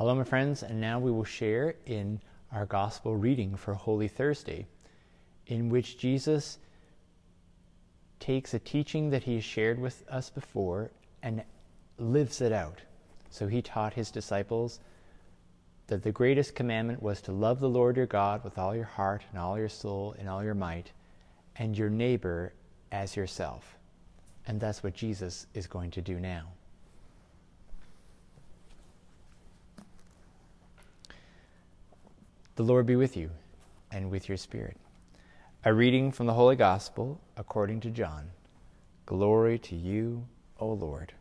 Hello, my friends, and now we will share in our gospel reading for Holy Thursday, in which Jesus takes a teaching that he has shared with us before and lives it out. So he taught his disciples that the greatest commandment was to love the Lord your God with all your heart and all your soul and all your might, and your neighbor as yourself. And that's what Jesus is going to do now. The Lord be with you and with your spirit. A reading from the Holy Gospel according to John. Glory to you, O Lord.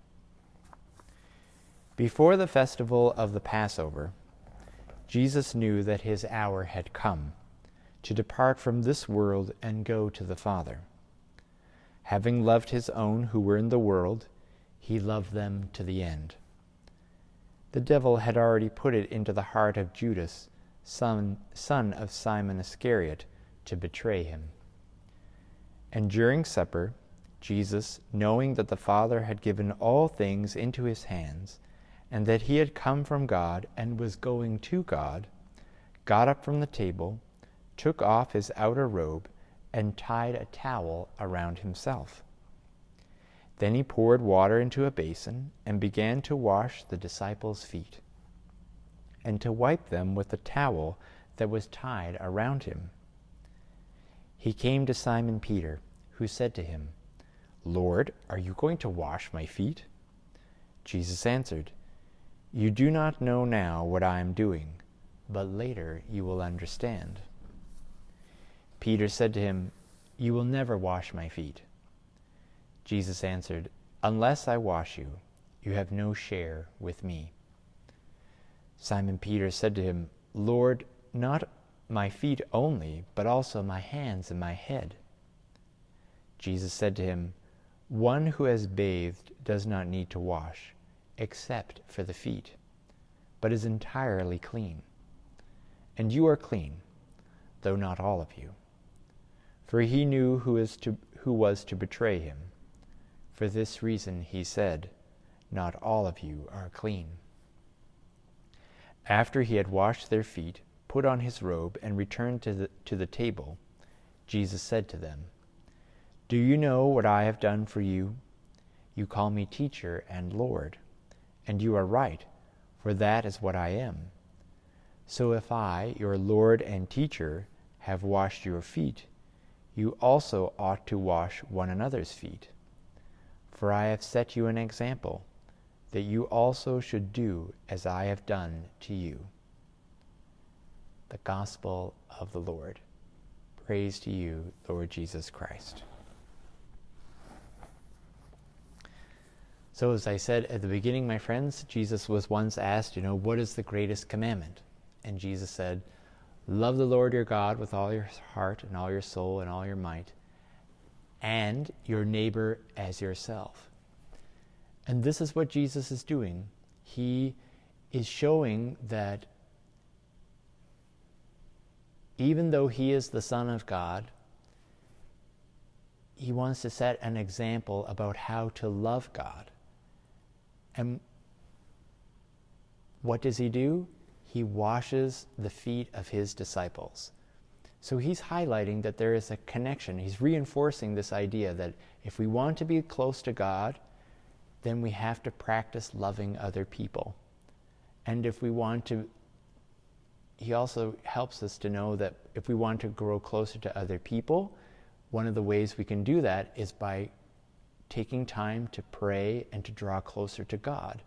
Before the festival of the Passover, Jesus knew that his hour had come to depart from this world and go to the Father. Having loved his own who were in the world, he loved them to the end. The devil had already put it into the heart of Judas, son of Simon Iscariot, to betray him. And during supper, Jesus, knowing that the Father had given all things into his hands, and that he had come from God and was going to God, got up from the table, took off his outer robe, and tied a towel around himself. Then he poured water into a basin and began to wash the disciples' feet, and to wipe them with the towel that was tied around him. He came to Simon Peter, who said to him, "Lord, are you going to wash my feet?" Jesus answered, "You do not know now what I am doing, but later you will understand." Peter said to him, "You will never wash my feet." Jesus answered, "Unless I wash you, you have no share with me." Simon Peter said to him, "Lord, not my feet only, but also my hands and my head." Jesus said to him, "One who has bathed does not need to wash, except for the feet, but is entirely clean. And you are clean, though not all of you." For he knew who was to betray him. For this reason he said, "Not all of you are clean." After he had washed their feet, put on his robe, and returned to the table, Jesus said to them, "Do you know what I have done for you? You call me teacher and Lord, and you are right, for that is what I am. So if I, your Lord and teacher, have washed your feet, you also ought to wash one another's feet. For I have set you an example, that you also should do as I have done to you." The Gospel of the Lord. Praise to you, Lord Jesus Christ. So as I said at the beginning, my friends, Jesus was once asked, what is the greatest commandment? And Jesus said, love the Lord your God with all your heart and all your soul and all your might, and your neighbor as yourself. And this is what Jesus is doing. He is showing that even though he is the Son of God, he wants to set an example about how to love God. And what does he do? He washes the feet of his disciples. So he's highlighting that there is a connection. He's reinforcing this idea that if we want to be close to God, then we have to practice loving other people. And if we want to, he also helps us to know that if we want to grow closer to other people, one of the ways we can do that is by taking time to pray and to draw closer to God,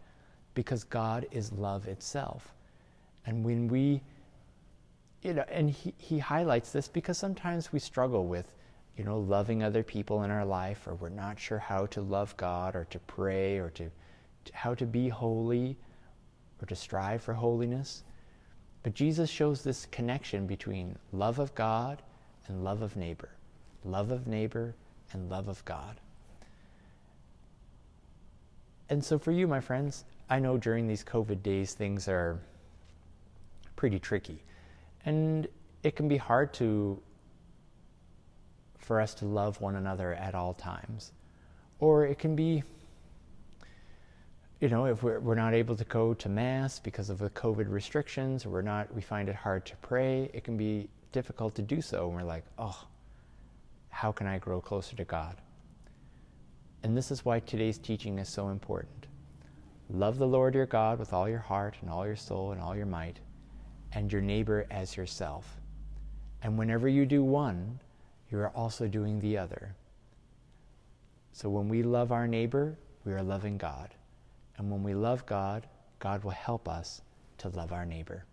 because God is love itself. And when we, and he highlights this because sometimes we struggle with, loving other people in our life, or we're not sure how to love God or to pray or to how to be holy or to strive for holiness. But Jesus shows this connection between love of God and love of neighbor and love of God. And so for you, my friends, I know during these COVID days things are pretty tricky, and it can be hard for us to love one another at all times. Or it can be, if we're not able to go to Mass because of the COVID restrictions, or we find it hard to pray, it can be difficult to do so. And we're like, oh, how can I grow closer to God? And this is why today's teaching is so important. Love the Lord your God with all your heart and all your soul and all your might, and your neighbor as yourself. And whenever you do one, you are also doing the other. So when we love our neighbor, we are loving God. And when we love God, God will help us to love our neighbor.